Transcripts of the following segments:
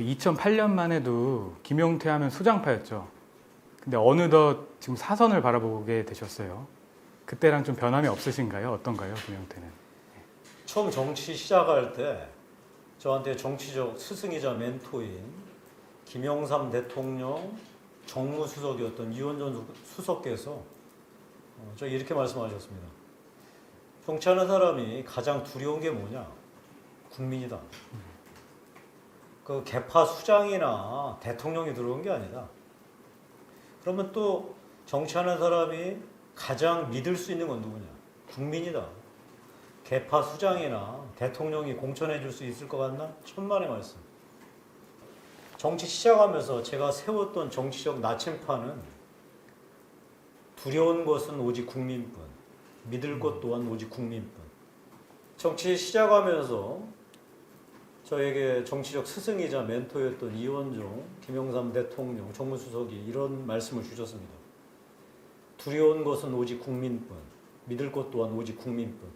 그 2008년만 해도 김용태 하면 수장파였죠. 근데 어느덧 지금 사선을 바라보게 되셨어요. 그때랑 좀 변함이 없으신가요? 어떤가요, 김용태는? 처음 정치 시작할 때 저한테 정치적 스승이자 멘토인 김영삼 대통령 정무수석이었던 이원전 수석께서 저 이렇게 말씀하셨습니다. 정치하는 사람이 가장 두려운 게 뭐냐? 국민이다. 그 개파 수장이나 대통령이 들어온 게 아니다. 그러면 또 정치하는 사람이 가장 믿을 수 있는 건 누구냐? 국민이다. 개파 수장이나 대통령이 공천해 줄 수 있을 것 같나? 천만의 말씀. 정치 시작하면서 제가 세웠던 정치적 나침판은 두려운 것은 오직 국민뿐, 믿을 것 또한 오직 국민뿐. 정치 시작하면서 저에게 정치적 스승이자 멘토였던 이원종, 김영삼 대통령, 정무수석이 이런 말씀을 주셨습니다. 두려운 것은 오직 국민뿐, 믿을 것 또한 오직 국민뿐.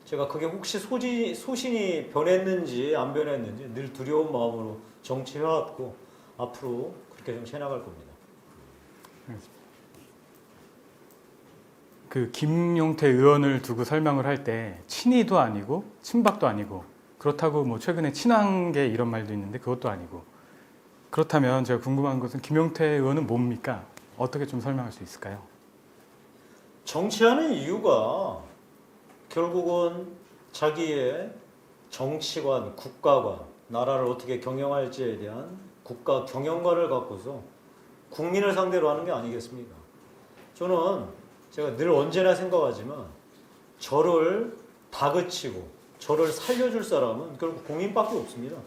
제가 그게 혹시 소신이 변했는지 안 변했는지 늘 두려운 마음으로 정치해왔고 앞으로 그렇게 정치해나갈 겁니다. 그 김용태 의원을 두고 설명을 할 때 친이도 아니고 친박도 아니고 그렇다고 뭐 최근에 친한계 이런 말도 있는데 그것도 아니고 그렇다면 제가 궁금한 것은 김용태 의원은 뭡니까? 어떻게 좀 설명할 수 있을까요? 정치하는 이유가 결국은 자기의 정치관, 국가관, 나라를 어떻게 경영할지에 대한 국가 경영관을 갖고서 국민을 상대로 하는 게 아니겠습니까? 저는 제가 늘 언제나 생각하지만 저를 다그치고 저를 살려줄 사람은 결국 국민밖에 없습니다.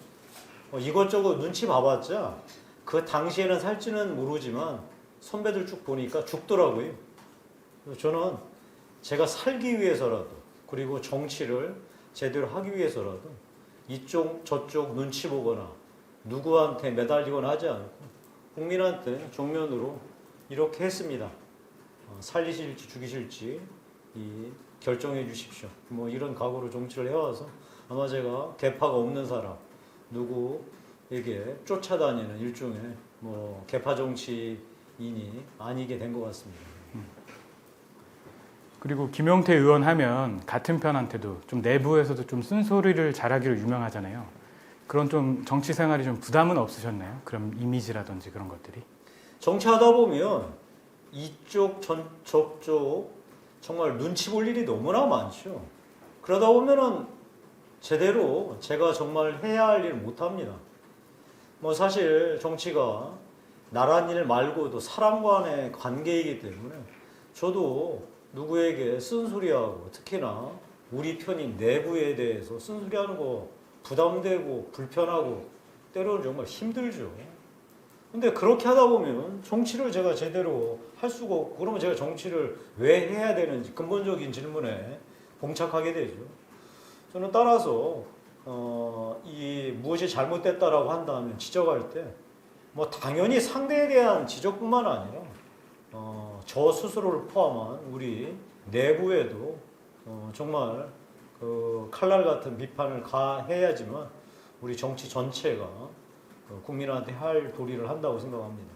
이것저것 눈치 봐봤자 그 당시에는 살지는 모르지만 선배들 쭉 보니까 죽더라고요. 저는 제가 살기 위해서라도 그리고 정치를 제대로 하기 위해서라도 이쪽 저쪽 눈치 보거나 누구한테 매달리거나 하지 않고 국민한테 정면으로 이렇게 했습니다. 살리실지 죽이실지 결정해 주십시오. 뭐 이런 각오로 정치를 해와서 아마 제가 개파가 없는 사람 누구에게 쫓아다니는 일종의 뭐 개파 정치인이 아니게 된 것 같습니다. 그리고 김용태 의원 하면 같은 편한테도 좀 내부에서도 좀 쓴소리를 잘하기로 유명하잖아요. 그런 좀 정치 생활이 좀 부담은 없으셨나요? 그런 이미지라든지 그런 것들이? 정치하다 보면 이쪽 저쪽 정말 눈치 볼 일이 너무나 많죠. 그러다 보면은 제대로 제가 정말 해야 할 일을 못합니다. 뭐 사실 정치가 나란 일 말고도 사람 간의 관계이기 때문에 저도 누구에게 쓴소리하고 특히나 우리 편인 내부에 대해서 쓴소리하는 거 부담되고 불편하고 때로는 정말 힘들죠. 근데 그렇게 하다 보면 정치를 제가 제대로 할 수가 없고 그러면 제가 정치를 왜 해야 되는지 근본적인 질문에 봉착하게 되죠. 저는 따라서 이 무엇이 잘못됐다라고 한다면 지적할 때 뭐 당연히 상대에 대한 지적뿐만 아니라 저 스스로를 포함한 우리 내부에도 정말 그 칼날 같은 비판을 가해야지만 우리 정치 전체가 국민한테 할 도리를 한다고 생각합니다.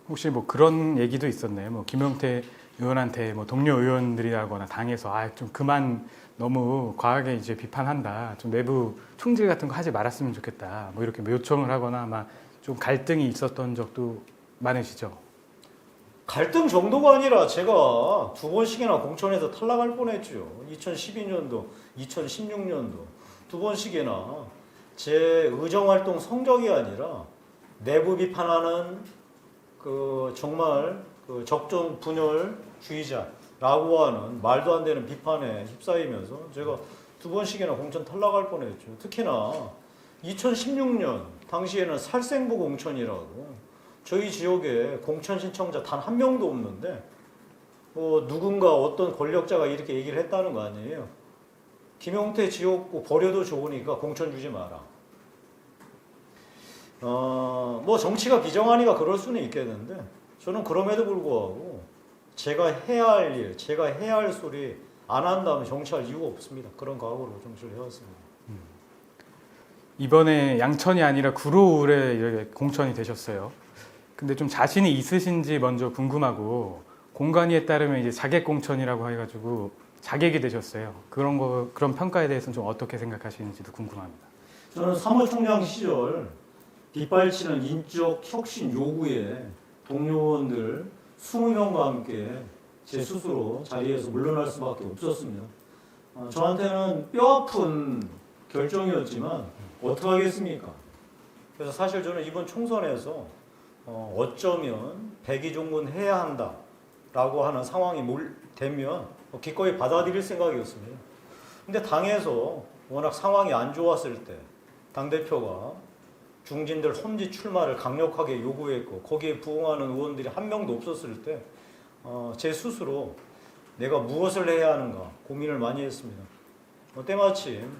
혹시 뭐 그런 얘기도 있었나요? 뭐 김용태 의원한테 뭐 동료 의원들이라거나 당에서 좀 그만 너무 과하게 이제 비판한다. 좀 내부 총질 같은 거 하지 말았으면 좋겠다. 뭐 이렇게 요청을 하거나 막 좀 갈등이 있었던 적도 많으시죠? 갈등 정도가 아니라 제가 2번씩이나 공천에서 탈락할 뻔했죠. 2012년도, 2016년도 2번씩이나 제 의정활동 성적이 아니라 내부 비판하는 그 정말 그 적정 분열주의자라고 하는 말도 안 되는 비판에 휩싸이면서 제가 2번씩이나 공천 탈락할 뻔했죠. 특히나 2016년 당시에는 살생부 공천이라고 저희 지역에 공천 신청자 단 한 명도 없는데 누군가 어떤 권력자가 이렇게 얘기를 했다는 거 아니에요. 김용태 지역구 버려도 좋으니까 공천 주지 마라. 뭐 정치가 비정하니까 그럴 수는 있겠는데 저는 그럼에도 불구하고 제가 해야 할 일, 제가 해야 할 소리 안 한다면 정치할 이유가 없습니다. 그런 각오로 정치를 해왔습니다. 이번에 양천이 아니라 구로울에 이렇게 공천이 되셨어요. 근데 좀 자신이 있으신지 먼저 궁금하고, 공관위에 따르면 이제 자객 공천이라고 해가지고 자객이 되셨어요. 그런 평가에 대해서는 좀 어떻게 생각하시는지도 궁금합니다. 저는 사무총장 시절 뒷발치는 인적 혁신 요구에 동료원들 20명과 함께 제 스스로 자리에서 물러날 수밖에 없었습니다. 저한테는 뼈아픈 결정이었지만 어떡하겠습니까? 그래서 사실 저는 이번 총선에서 어쩌면 백의종군 해야 한다라고 하는 상황이 되면 기꺼이 받아들일 생각이었습니다. 근데 당에서 워낙 상황이 안 좋았을 때 당대표가 중진들 험지 출마를 강력하게 요구했고 거기에 부응하는 의원들이 한 명도 없었을 때 제 스스로 내가 무엇을 해야 하는가 고민을 많이 했습니다. 때마침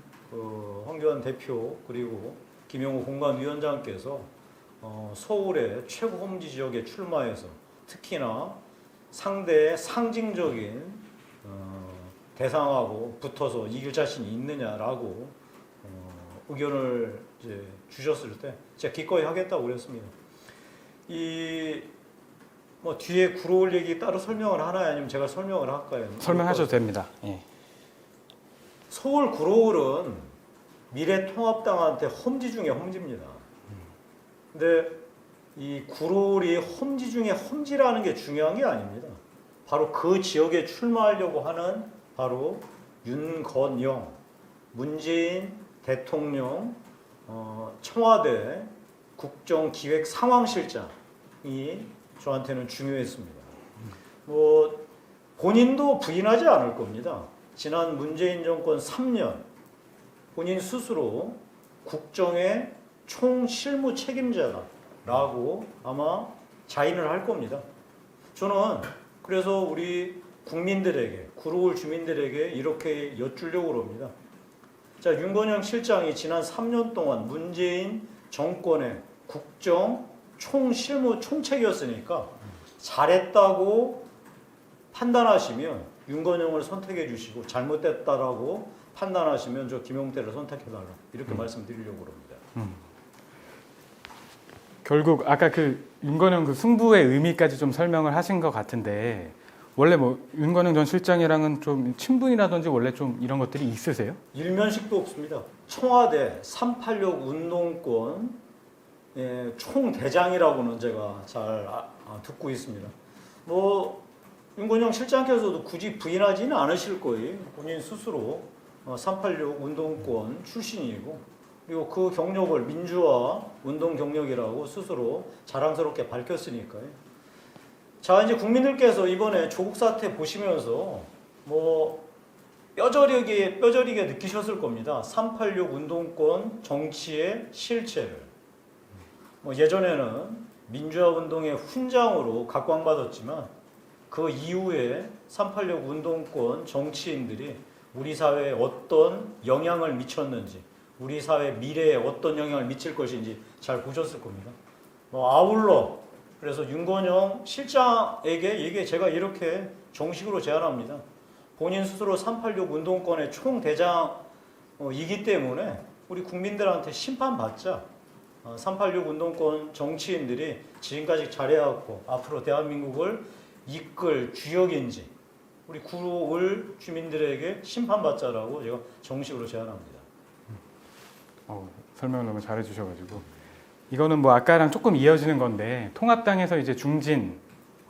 황교안 대표 그리고 김영우 공관위원장께서 서울의 최고 험지 지역에 출마해서 특히나 상대의 상징적인 대상하고 붙어서 이길 자신이 있느냐라고 의견을 이제 주셨을 때 제가 기꺼이 하겠다고 그랬습니다. 뭐 뒤에 구로울 얘기 따로 설명을 하나요? 아니면 제가 설명을 할까요? 설명하셔도 됩니다. 예. 서울 구로울은 미래통합당한테 험지 중에 험지입니다. 근데 이 구로울이 험지 중에 험지라는 게 중요한 게 아닙니다. 바로 그 지역에 출마하려고 하는 바로 윤건영, 문재인 대통령, 청와대 국정기획상황실장이 저한테는 중요했습니다. 뭐 본인도 부인하지 않을 겁니다. 지난 문재인 정권 3년 본인 스스로 국정의 총실무 책임자라고 아마 자인을 할 겁니다. 저는 그래서 우리 국민들에게, 구로울 주민들에게 이렇게 여쭈려고 합니다. 자, 윤건영 실장이 지난 3년 동안 문재인 정권의 국정 총실무 총책이었으니까 잘했다고 판단하시면 윤건영을 선택해 주시고 잘못됐다라고 판단하시면 저 김용태를 선택해달라 이렇게 말씀드리려고 합니다. 결국 아까 그 윤건영 그 승부의 의미까지 좀 설명을 하신 것 같은데, 원래 뭐 윤건영 전 실장이랑은 좀 친분이라든지 원래 좀 이런 것들이 있으세요? 일면식도 없습니다. 청와대 386 운동권 총대장이라고는 제가 잘 듣고 있습니다. 뭐 윤건영 실장께서도 굳이 부인하지는 않으실 거예요. 본인 스스로 386 운동권 출신이고 그리고 그 경력을 민주화 운동 경력이라고 스스로 자랑스럽게 밝혔으니까요. 자, 이제 국민들께서 이번에 조국 사태 보시면서 뭐 뼈저리게 느끼셨을 겁니다. 386 운동권 정치의 실체를. 뭐 예전에는 민주화 운동의 훈장으로 각광받았지만 그 이후에 386 운동권 정치인들이 우리 사회에 어떤 영향을 미쳤는지, 우리 사회 미래에 어떤 영향을 미칠 것인지 잘 보셨을 겁니다. 뭐 아울러 그래서 윤건영 실장에게 이게 제가 이렇게 정식으로 제안합니다. 본인 스스로 386 운동권의 총대장이기 때문에 우리 국민들한테 심판받자. 386 운동권 정치인들이 지금까지 잘해왔고 앞으로 대한민국을 이끌 주역인지 우리 구로울 주민들에게 심판받자라고 제가 정식으로 제안합니다. 설명을 너무 잘해 주셔가지고 이거는 뭐 아까랑 조금 이어지는 건데, 통합당에서 이제 중진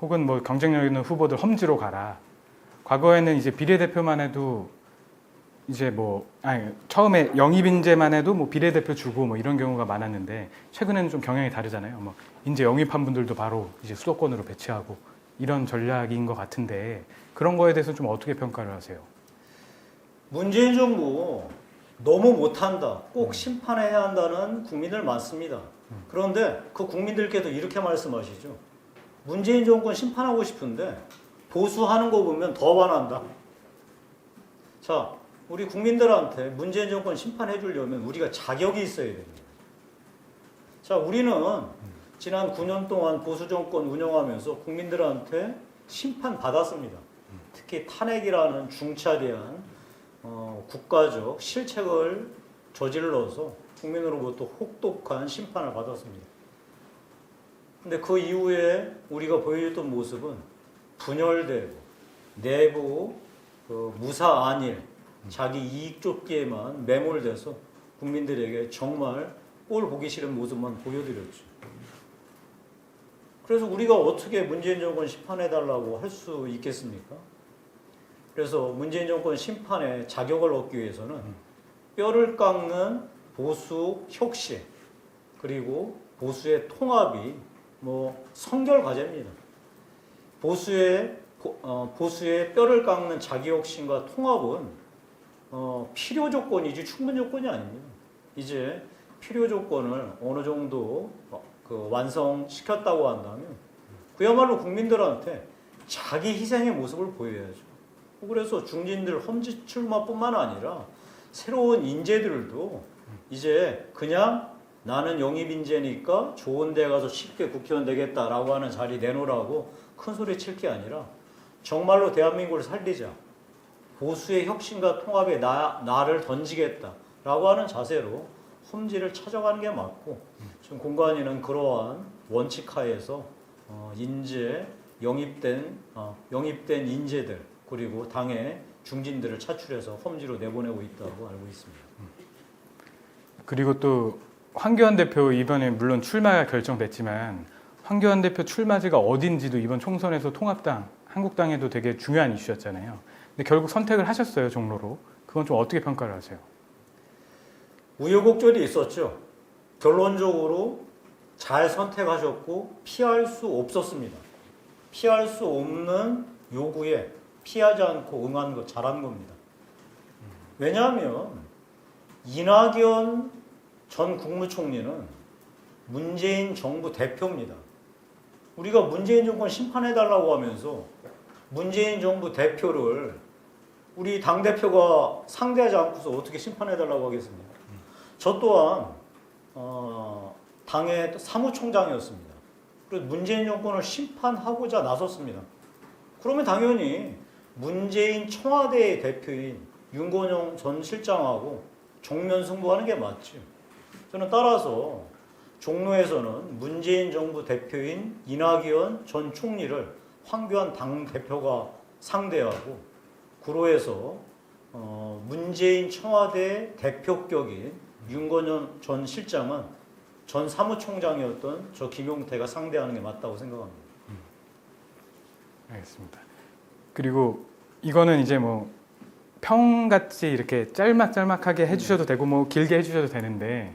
혹은 뭐 경쟁력 있는 후보들 험지로 가라. 과거에는 이제 비례대표만 해도 이제 처음에 영입 인재만 해도 뭐 비례대표 주고 뭐 이런 경우가 많았는데, 최근에는 좀 경향이 다르잖아요. 뭐 인재 영입한 분들도 바로 이제 수도권으로 배치하고 이런 전략인 것 같은데, 그런 거에 대해서 좀 어떻게 평가를 하세요? 문재인 정부 너무 못한다, 꼭 심판해야 한다는 국민들 많습니다. 그런데 그 국민들께도 이렇게 말씀하시죠. 문재인 정권 심판하고 싶은데 보수하는 거 보면 더 화난다. 자, 우리 국민들한테 문재인 정권 심판해 주려면 우리가 자격이 있어야 됩니다. 자, 우리는 지난 9년 동안 보수 정권 운영하면서 국민들한테 심판 받았습니다. 특히 탄핵이라는 중차대한 국가적 실책을 저질러서 국민으로부터 혹독한 심판을 받았습니다. 근데 그 이후에 우리가 보여줬던 모습은 분열되고 내부 무사 안일, 자기 이익 쫓기에만 매몰돼서 국민들에게 정말 꼴 보기 싫은 모습만 보여드렸죠. 그래서 우리가 어떻게 문재인 정권 심판해달라고 할 수 있겠습니까? 그래서 문재인 정권 심판의 자격을 얻기 위해서는 뼈를 깎는 보수 혁신 그리고 보수의 통합이 성결 과제입니다. 보수의 뼈를 깎는 자기 혁신과 통합은 필요 조건이지 충분 조건이 아닙니다. 이제 필요 조건을 어느 정도 완성시켰다고 한다면 그야말로 국민들한테 자기 희생의 모습을 보여야죠. 그래서 중진들 험지 출마뿐만 아니라 새로운 인재들도 이제 그냥 나는 영입 인재니까 좋은 데 가서 쉽게 국회의원 되겠다라고 하는 자리 내놓으라고 큰 소리 칠 게 아니라 정말로 대한민국을 살리자. 보수의 혁신과 통합에 나를 던지겠다라고 하는 자세로 험지를 찾아가는 게 맞고 지금 공관위는 그러한 원칙 하에서 영입된 인재들 그리고 당의 중진들을 차출해서 험지로 내보내고 있다고 알고 있습니다. 그리고 또 황교안 대표 이번에 물론 출마가 결정됐지만 황교안 대표 출마지가 어딘지도 이번 총선에서 통합당, 한국당에도 되게 중요한 이슈였잖아요. 근데 결국 선택을 하셨어요, 종로로. 그건 좀 어떻게 평가를 하세요? 우여곡절이 있었죠. 결론적으로 잘 선택하셨고 피할 수 없었습니다. 피할 수 없는 요구에 피하지 않고 응한 거 잘한 겁니다. 왜냐하면 이낙연 전 국무총리는 문재인 정부 대표입니다. 우리가 문재인 정권 심판해달라고 하면서 문재인 정부 대표를 우리 당대표가 상대하지 않고서 어떻게 심판해달라고 하겠습니까? 저 또한 당의 사무총장이었습니다. 그래서 문재인 정권을 심판하고자 나섰습니다. 그러면 당연히 문재인 청와대의 대표인 윤건영 전 실장하고 정면 승부하는 게 맞죠. 저는 따라서 종로에서는 문재인 정부 대표인 이낙연 전 총리를 황교안 당대표가 상대하고 구로에서 문재인 청와대 대표격인 윤건영 전 실장은 전 사무총장이었던 저 김용태가 상대하는 게 맞다고 생각합니다. 알겠습니다. 그리고 이거는 이제 뭐 평같이 이렇게 짤막짤막하게 해주셔도 되고 뭐 길게 해주셔도 되는데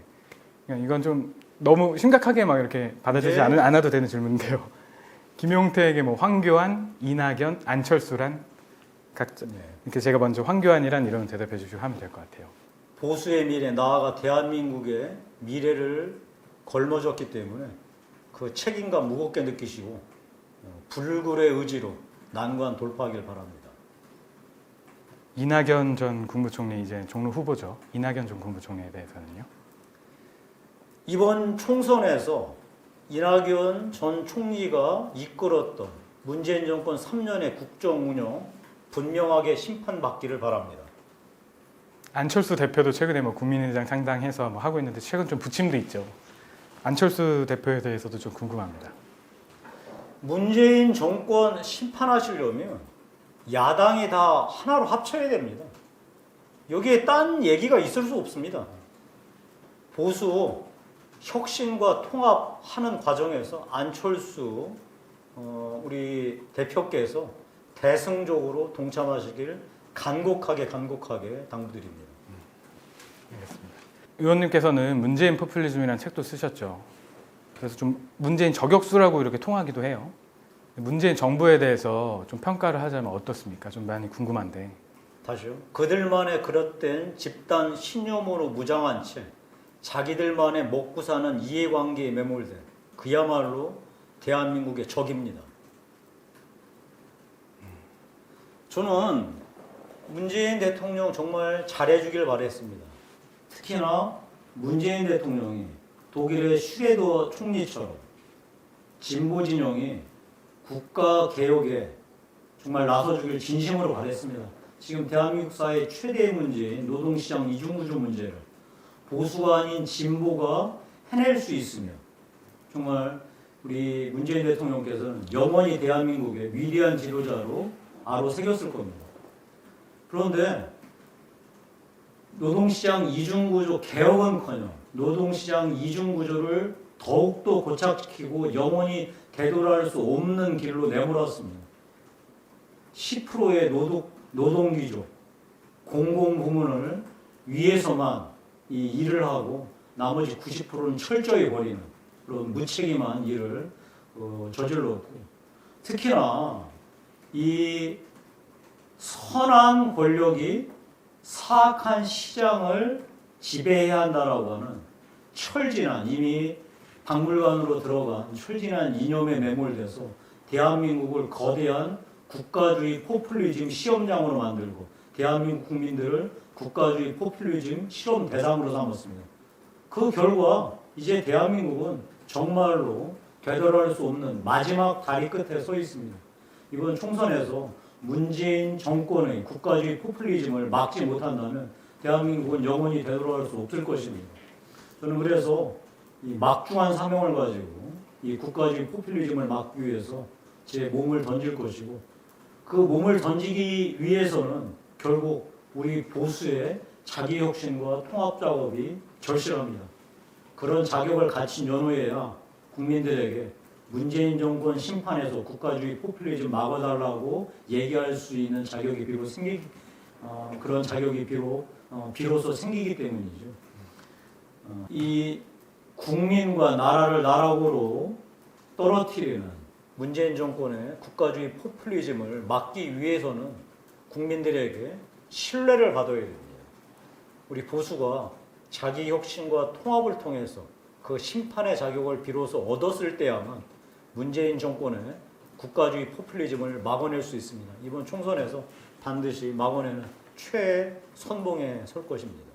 이건 좀 너무 심각하게 막 이렇게 받아들이지 않아도 되는 질문인데요. 김용태에게 뭐 황교안, 이낙연, 안철수란 각자 이렇게 제가 먼저 황교안이란 이런 대답해 주시고 하면 될 것 같아요. 보수의 미래, 나아가 대한민국의 미래를 걸머졌기 때문에 그 책임감 무겁게 느끼시고 불굴의 의지로 난관 돌파하길 바랍니다. 이낙연 전 국무총리 이제 종로 후보죠. 이낙연 전 국무총리에 대해서는요. 이번 총선에서 이낙연 전 총리가 이끌었던 문재인 정권 3년의 국정 운영 분명하게 심판받기를 바랍니다. 안철수 대표도 최근에 뭐 국민의당 창당해서 뭐 하고 있는데 최근 좀 부침도 있죠. 안철수 대표에 대해서도 좀 궁금합니다. 문재인 정권 심판하시려면 야당이 다 하나로 합쳐야 됩니다. 여기에 딴 얘기가 있을 수 없습니다. 보수 혁신과 통합하는 과정에서 안철수 우리 대표께서 대승적으로 동참하시길 간곡하게 당부드립니다. 알겠습니다. 의원님께서는 문재인 포퓰리즘이라는 책도 쓰셨죠. 그래서 좀 문재인 저격수라고 이렇게 통하기도 해요. 문재인 정부에 대해서 좀 평가를 하자면 어떻습니까? 좀 많이 궁금한데. 다시요. 그들만의 그릇된 집단 신념으로 무장한 채 자기들만의 먹고 사는 이해관계에 매몰된 그야말로 대한민국의 적입니다. 저는 문재인 대통령 정말 잘해주길 바랬습니다. 특히나 문재인 대통령이 독일의 슈레더 총리처럼 진보 진영이 국가 개혁에 정말 나서주길 진심으로 바랬습니다. 지금 대한민국 사회 최대의 문제인 노동시장 이중구조 문제를 보수가 아닌 진보가 해낼 수 있으면 정말 우리 문재인 대통령께서는 영원히 대한민국의 위대한 지도자로 새겼을 겁니다. 그런데 노동시장 이중구조 개혁은커녕 노동시장 이중구조를 더욱더 고착시키고 영원히 되돌아갈 수 없는 길로 내몰았습니다. 10%의 노동귀족, 공공부문을 위해서만 이 일을 하고 나머지 90%는 철저히 버리는 그런 무책임한 일을 저질렀고, 특히나 이 선한 권력이 사악한 시장을 지배해야 한다라고 하는 철진한, 이미 박물관으로 들어간 철진한 이념에 매몰돼서 대한민국을 거대한 국가주의 포퓰리즘 시험장으로 만들고 대한민국 국민들을 국가주의 포퓰리즘 실험 대상으로 삼았습니다. 그 결과 이제 대한민국은 정말로 되돌아갈 수 없는 마지막 다리 끝에 서 있습니다. 이번 총선에서 문재인 정권의 국가주의 포퓰리즘을 막지 못한다면 대한민국은 영원히 되돌아갈 수 없을 것입니다. 저는 그래서 이 막중한 사명을 가지고 이 국가주의 포퓰리즘을 막기 위해서 제 몸을 던질 것이고, 그 몸을 던지기 위해서는 결국 우리 보수의 자기혁신과 통합 작업이 절실합니다. 그런 자격을 갖춘 연호해야 국민들에게 문재인 정권 심판에서 국가주의 포퓰리즘 막아달라고 얘기할 수 있는 자격이 그런 자격이 비로소 생기기 때문이죠. 이 국민과 나라를 나락으로 떨어뜨리는 문재인 정권의 국가주의 포퓰리즘을 막기 위해서는 국민들에게 신뢰를 받아야 됩니다. 우리 보수가 자기 혁신과 통합을 통해서 그 심판의 자격을 비로소 얻었을 때야만 문재인 정권의 국가주의 포퓰리즘을 막아낼 수 있습니다. 이번 총선에서 반드시 막아내는 최선봉에 설 것입니다.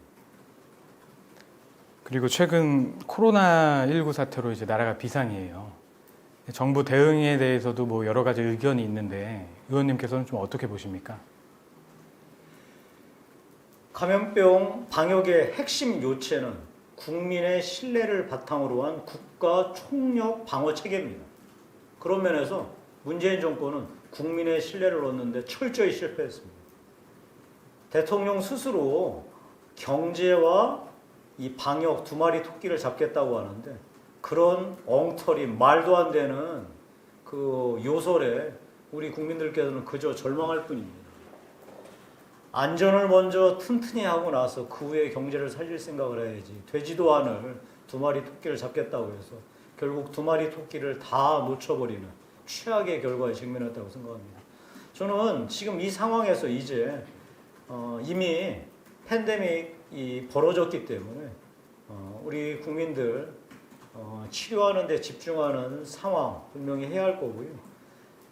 그리고 최근 코로나19 사태로 이제 나라가 비상이에요. 정부 대응에 대해서도 뭐 여러 가지 의견이 있는데 의원님께서는 좀 어떻게 보십니까? 감염병 방역의 핵심 요체는 국민의 신뢰를 바탕으로 한 국가 총력 방어 체계입니다. 그런 면에서 문재인 정권은 국민의 신뢰를 얻는데 철저히 실패했습니다. 대통령 스스로 경제와 이 방역 두 마리 토끼를 잡겠다고 하는데, 그런 엉터리 말도 안 되는 그 요설에 우리 국민들께서는 그저 절망할 뿐입니다. 안전을 먼저 튼튼히 하고 나서 그 후에 경제를 살릴 생각을 해야지, 되지도 않을 두 마리 토끼를 잡겠다고 해서 결국 두 마리 토끼를 다 놓쳐버리는 최악의 결과에 직면했다고 생각합니다. 저는 지금 이 상황에서 이제 이미 팬데믹이 벌어졌기 때문에 우리 국민들 치료하는 데 집중하는 상황 분명히 해야 할 거고요.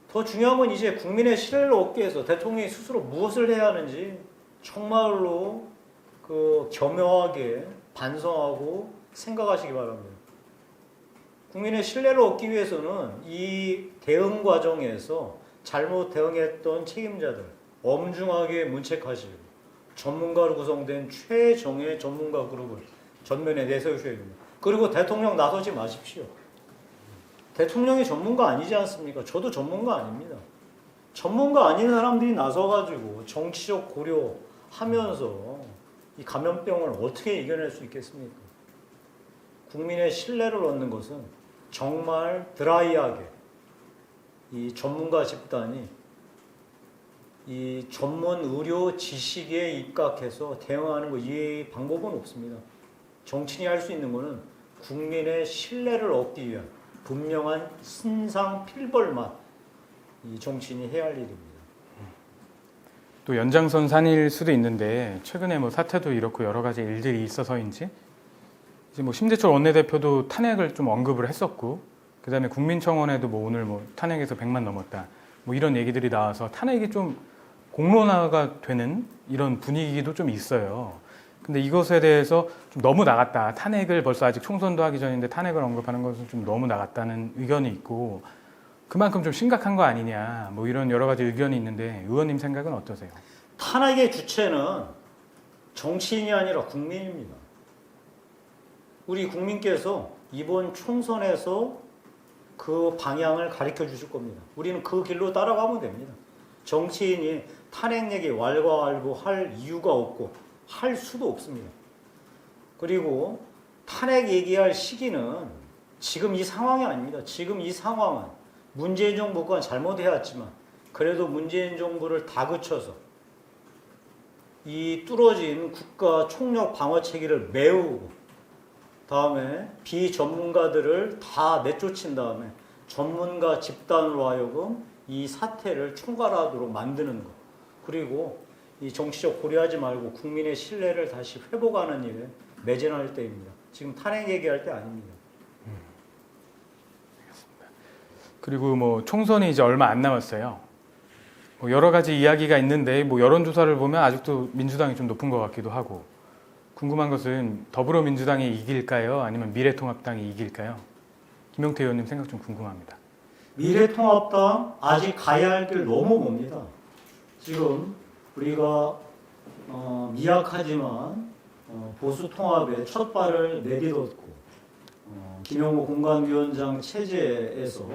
더 중요한 건 이제 국민의 신뢰를 얻기 위해서 대통령이 스스로 무엇을 해야 하는지 정말로 겸허하게 반성하고 생각하시기 바랍니다. 국민의 신뢰를 얻기 위해서는 이 대응 과정에서 잘못 대응했던 책임자들 엄중하게 문책하시고 전문가로 구성된 최정예 전문가 그룹을 전면에 내세우셔야 됩니다. 그리고 대통령 나서지 마십시오. 대통령이 전문가 아니지 않습니까? 저도 전문가 아닙니다. 전문가 아닌 사람들이 나서가지고 정치적 고려하면서 이 감염병을 어떻게 이겨낼 수 있겠습니까? 국민의 신뢰를 얻는 것은 정말 드라이하게 이 전문가 집단이 이 전문 의료 지식에 입각해서 대응하는 것 이외의 방법은 없습니다. 정치인이 할 수 있는 것은 국민의 신뢰를 얻기 위한 분명한 신상 필벌만 이 정치인이 해야 할 일입니다. 또 연장선상일 수도 있는데 최근에 뭐 사태도 이렇고 여러 가지 일들이 있어서인지 이제 뭐 심재철 원내대표도 탄핵을 좀 언급을 했었고, 그다음에 국민청원에도 뭐 오늘 뭐 탄핵에서 100만 넘었다 뭐 이런 얘기들이 나와서 탄핵이 좀 공론화가 되는 이런 분위기도 좀 있어요. 근데 이것에 대해서 좀 너무 나갔다. 탄핵을 벌써 아직 총선도 하기 전인데 탄핵을 언급하는 것은 좀 너무 나갔다는 의견이 있고, 그만큼 좀 심각한 거 아니냐 뭐 이런 여러 가지 의견이 있는데 의원님 생각은 어떠세요? 탄핵의 주체는 정치인이 아니라 국민입니다. 우리 국민께서 이번 총선에서 그 방향을 가르쳐 주실 겁니다. 우리는 그 길로 따라가면 됩니다. 정치인이 탄핵 얘기 왈가왈부할 이유가 없고 할 수도 없습니다. 그리고 탄핵 얘기할 시기는 지금 이 상황이 아닙니다. 지금 이 상황은 문재인 정부가 잘못해왔지만 그래도 문재인 정부를 다그쳐서 이 뚫어진 국가 총력 방어 체계를 메우고 다음에 비전문가들을 다 내쫓은 다음에 전문가 집단으로 하여금 이 사태를 총괄하도록 만드는 것. 그리고 이 정치적 고려하지 말고 국민의 신뢰를 다시 회복하는 일에 매진할 때입니다. 지금 탄핵 얘기할 때 아닙니다. 그리고 뭐 총선이 이제 얼마 안 남았어요. 뭐 여러 가지 이야기가 있는데 뭐 여론조사를 보면 아직도 민주당이 좀 높은 것 같기도 하고 궁금한 것은 더불어민주당이 이길까요? 아니면 미래통합당이 이길까요? 김용태 의원님 생각 좀 궁금합니다. 미래통합당 아직 가야 할 길 너무 멉니다. 지금 우리가 미약하지만 보수 통합의 첫 발을 내딛었고 김영호 공관위원장 체제에서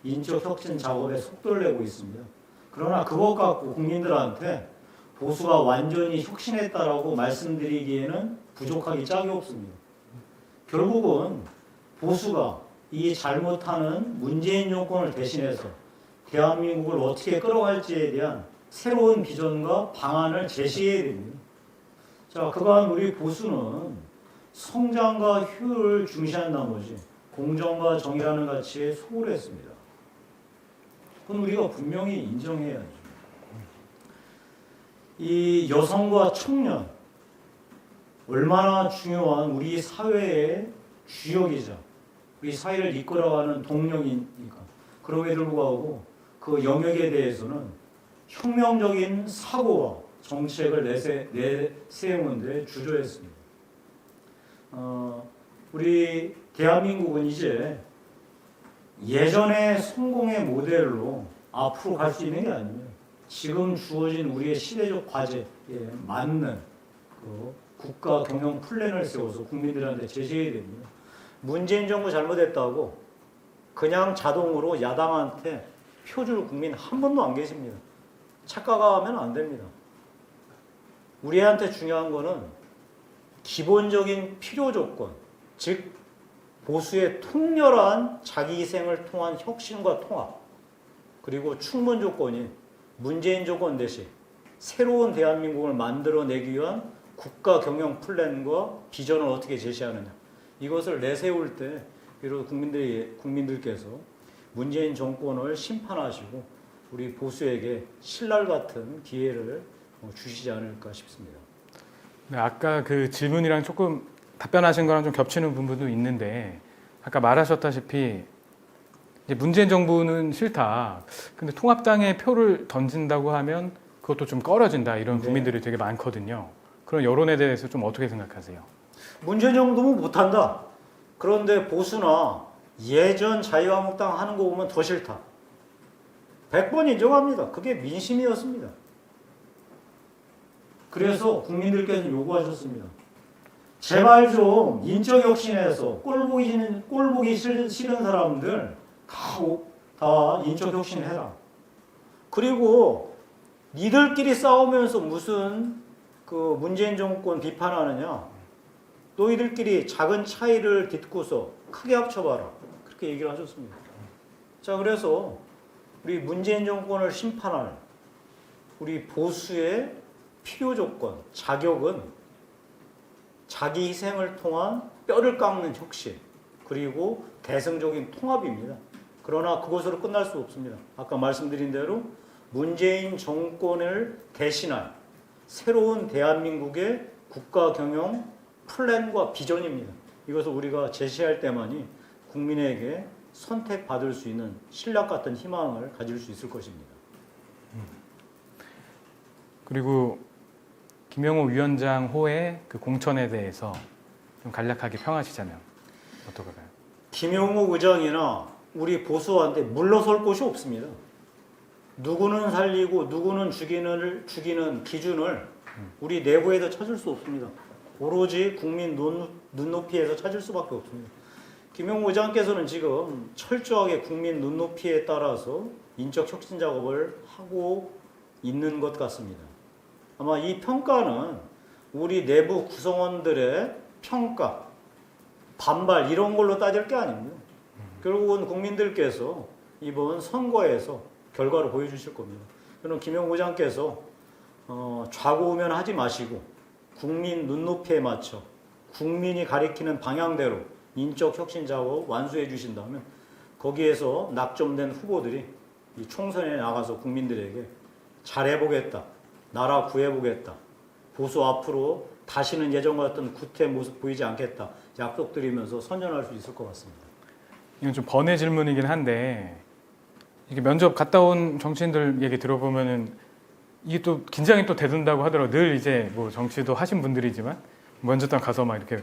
인적 혁신 작업에 속도를 내고 있습니다. 그러나 그것 갖고 국민들한테 보수가 완전히 혁신했다라고 말씀드리기에는 부족하기 짝이 없습니다. 결국은 보수가 이 잘못하는 문재인 정권을 대신해서 대한민국을 어떻게 끌어갈지에 대한 새로운 비전과 방안을 제시해야 됩니다. 자, 그간 우리 보수는 성장과 효율을 중시한 나머지 공정과 정의라는 가치에 소홀했습니다. 그건 우리가 분명히 인정해야죠. 이 여성과 청년 얼마나 중요한 우리 사회의 주역이자 우리 사회를 이끌어가는 동력이니까 그럼에도 불구하고 그 영역에 대해서는 혁명적인 사고와 정책을 내세우는 데 주저했습니다. 우리 대한민국은 이제 예전의 성공의 모델로 앞으로 갈 수 있는 게 아닙니다. 지금 주어진 우리의 시대적 과제에 맞는 그 국가 경영 플랜을 세워서 국민들한테 제시해야 됩니다. 문재인 정부 잘못했다고 그냥 자동으로 야당한테 표줄 국민 한 분도 안 계십니다. 착각하면 안 됩니다. 우리한테 중요한 거는 기본적인 필요 조건, 즉 보수의 통렬한 자기희생을 통한 혁신과 통합, 그리고 충분 조건인 문재인 정권 대신 새로운 대한민국을 만들어내기 위한 국가 경영 플랜과 비전을 어떻게 제시하느냐. 이것을 내세울 때 비로소 국민들께서 문재인 정권을 심판하시고 우리 보수에게 신랄 같은 기회를 주시지 않을까 싶습니다. 네, 아까 그 질문이랑 조금 답변하신 거랑 좀 겹치는 부분도 있는데 아까 말하셨다시피 이제 문재인 정부는 싫다. 근데 통합당에 표를 던진다고 하면 그것도 좀 꺼려진다. 이런 국민들이 되게 많거든요. 그런 여론에 대해서 좀 어떻게 생각하세요? 문재인 정부도 못한다. 그런데 보수나 예전 자유한국당 하는 거 보면 더 싫다. 100번 인정합니다. 그게 민심이었습니다. 그래서 국민들께서 요구하셨습니다. 제발 좀 인적 혁신에서 꼴보기 싫은 사람들 다 인적 혁신해라. 그리고 니들끼리 싸우면서 무슨 그 문재인 정권 비판하느냐. 너희들끼리 작은 차이를 딛고서 크게 합쳐봐라. 그렇게 얘기를 하셨습니다. 자, 그래서 우리 문재인 정권을 심판할 우리 보수의 필요 조건, 자격은 자기 희생을 통한 뼈를 깎는 혁신, 그리고 대승적인 통합입니다. 그러나 그것으로 끝날 수 없습니다. 아까 말씀드린 대로 문재인 정권을 대신할 새로운 대한민국의 국가 경영 플랜과 비전입니다. 이것을 우리가 제시할 때만이 국민에게 선택받을 수 있는 신락 같은 희망을 가질 수 있을 것입니다. 그리고 김영호 위원장 호의 그 공천에 대해서 좀 간략하게 평하시자면 어떨까요? 김영호 의장이나 우리 보수한테 물러설 곳이 없습니다. 누구는 살리고 누구는 죽이는 기준을 우리 내부에도 찾을 수 없습니다. 오로지 국민 눈높이에서 찾을 수밖에 없습니다. 김용호 의장께서는 지금 철저하게 국민 눈높이에 따라서 인적 혁신 작업을 하고 있는 것 같습니다. 아마 이 평가는 우리 내부 구성원들의 평가, 반발 이런 걸로 따질 게 아닙니다. 결국은 국민들께서 이번 선거에서 결과를 보여주실 겁니다. 저는 김용호 의장께서 좌고우면하지 마시고 국민 눈높이에 맞춰 국민이 가리키는 방향대로 인적 혁신 작업 완수해 주신다면 거기에서 낙점된 후보들이 이 총선에 나가서 국민들에게 잘해보겠다, 나라 구해보겠다, 보수 앞으로 다시는 예전과 같은 구태 모습 보이지 않겠다 약속드리면서 선전할 수 있을 것 같습니다. 이건 좀 번외 질문이긴 한데 이게 면접 갔다 온 정치인들 얘기 들어보면은 이게 또 긴장이 또 되든다고 하더라고요. 늘 이제 뭐 정치도 하신 분들이지만 면접장 가서 막 이렇게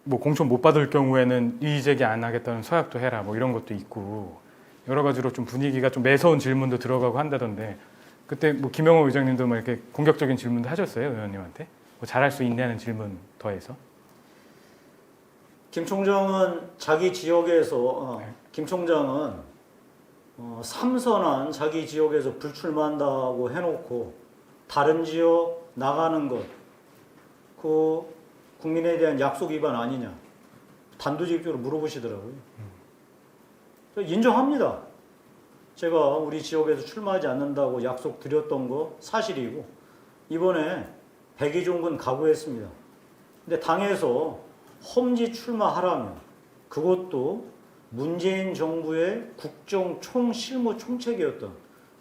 뭐 공천 못 받을 경우에는 이의 제기 안 하겠다는 서약도 해라 뭐 이런 것도 있고 여러 가지로 좀 분위기가 좀 매서운 질문도 들어가고 한다던데 그때 뭐 김영호 의장님도 막 이렇게 공격적인 질문도 하셨어요 의원님한테 뭐 잘할 수 있냐는 질문 더해서. 김 총장은 자기 지역에서 김 총장은 삼선한 자기 지역에서 불출마한다고 해놓고 다른 지역 나가는 것, 그 국민에 대한 약속 위반 아니냐 단도직입적으로 물어보시더라고요. 인정합니다. 제가 우리 지역에서 출마하지 않는다고 약속 드렸던 거 사실이고 이번에 백의종군 각오했습니다. 근데 당에서 험지 출마하라면 그것도 문재인 정부의 국정 총실무 총책이었던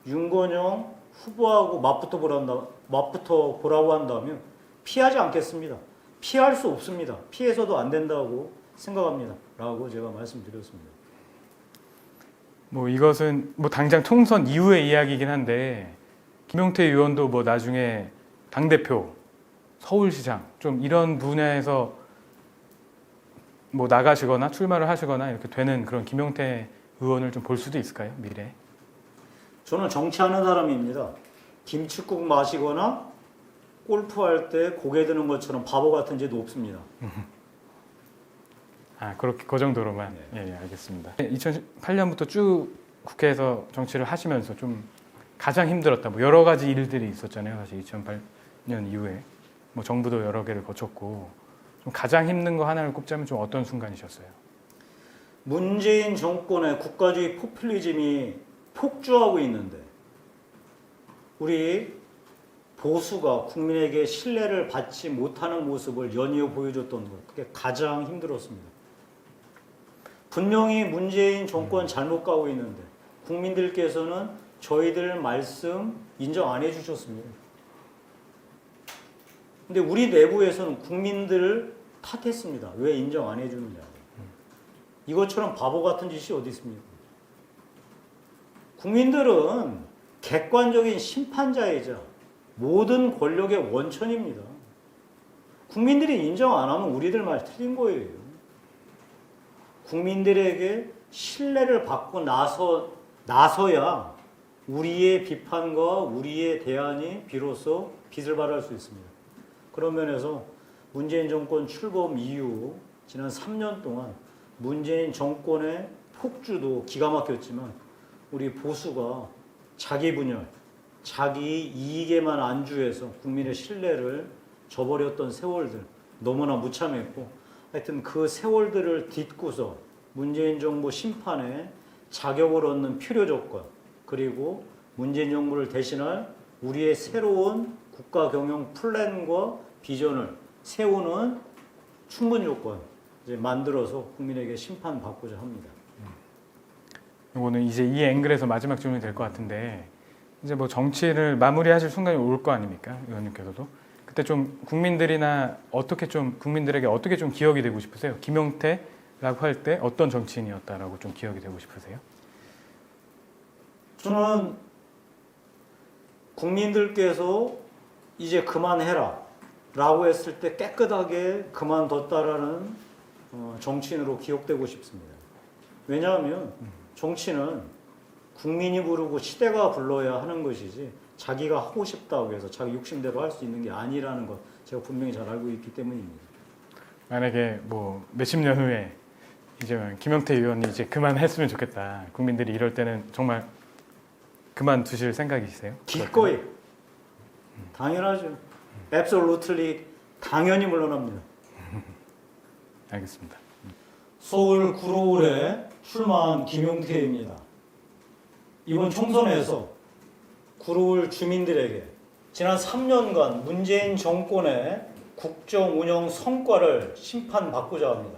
윤건영 후보하고 맞붙어 보라고 한다면 피하지 않겠습니다. 피할 수 없습니다. 피해서도 안 된다고 생각합니다. 라고 제가 말씀드렸습니다. 뭐 이것은 뭐 당장 총선 이후의 이야기이긴 한데 김용태 의원도 뭐 나중에 당대표, 서울시장 좀 이런 분야에서 뭐 나가시거나 출마를 하시거나 이렇게 되는 그런 김용태 의원을 좀 볼 수도 있을까요? 미래에? 저는 정치하는 사람입니다. 김칫국 마시거나 골프할 때 고개 드는 것처럼 바보 같은 죄도 없습니다. 아 그렇게 그 정도로만 예, 알겠습니다. 2008년부터 쭉 국회에서 정치를 하시면서 좀 가장 힘들었다 뭐 여러 가지 일들이 있었잖아요. 사실 2008년 이후에 뭐 정부도 여러 개를 거쳤고 좀 가장 힘든 거 하나를 꼽자면 좀 어떤 순간이셨어요? 문재인 정권의 국가주의 포퓰리즘이 폭주하고 있는데 우리 보수가 국민에게 신뢰를 받지 못하는 모습을 연이어 보여줬던 것, 그게 가장 힘들었습니다. 분명히 문재인 정권 잘못 가고 있는데 국민들께서는 저희들 말씀 인정 안 해주셨습니다. 근데 우리 내부에서는 국민들을 탓했습니다. 왜 인정 안 해주느냐. 이것처럼 바보 같은 짓이 어디 있습니까? 국민들은 객관적인 심판자이자 모든 권력의 원천입니다. 국민들이 인정 안 하면 우리들 말 틀린 거예요. 국민들에게 신뢰를 받고 나서야 우리의 비판과 우리의 대안이 비로소 빛을 발할 수 있습니다. 그런 면에서 문재인 정권 출범 이후 지난 3년 동안 문재인 정권의 폭주도 기가 막혔지만 우리 보수가 자기 분열, 자기 이익에만 안주해서 국민의 신뢰를 저버렸던 세월들 너무나 무참했고 하여튼 그 세월들을 딛고서 문재인 정부 심판에 자격을 얻는 필요 조건 그리고 문재인 정부를 대신할 우리의 새로운 국가 경영 플랜과 비전을 세우는 충분 조건 이제 만들어서 국민에게 심판받고자 합니다. 이거는 이제 이 앵글에서 마지막 질문이 될 것 같은데 이제 뭐 정치를 마무리하실 순간이 올 거 아닙니까 의원님께서도 그때 좀 국민들이나 어떻게 좀 국민들에게 어떻게 좀 기억이 되고 싶으세요? 김용태라고 할 때 어떤 정치인이었다라고 좀 기억이 되고 싶으세요? 저는 국민들께서 이제 그만해라 라고 했을 때 깨끗하게 그만뒀다라는 정치인으로 기억되고 싶습니다. 왜냐하면 정치는 국민이 부르고 시대가 불러야 하는 것이지 자기가 하고 싶다고 해서 자기 욕심대로 할 수 있는 게 아니라는 것 제가 분명히 잘 알고 있기 때문입니다. 만약에 뭐 몇십 년 후에 이제 김영태 의원이 이제 그만했으면 좋겠다. 국민들이 이럴 때는 정말 그만두실 생각이세요? 기꺼이 당연하죠. Absolutely 당연히 물러납니다. 알겠습니다. 서울 구로울에 출마한 김용태입니다. 이번 총선에서 구로울 주민들에게 지난 3년간 문재인 정권의 국정 운영 성과를 심판받고자 합니다.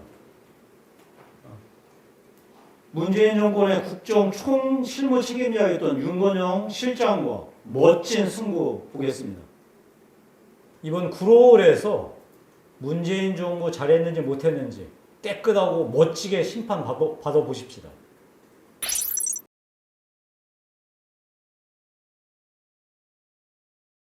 문재인 정권의 국정 총실무 책임자였던 윤건영 실장과 멋진 승부 보겠습니다. 이번 구로울에서 문재인 정부 잘했는지 못했는지 깨끗하고 멋지게 심판 받아보십시다.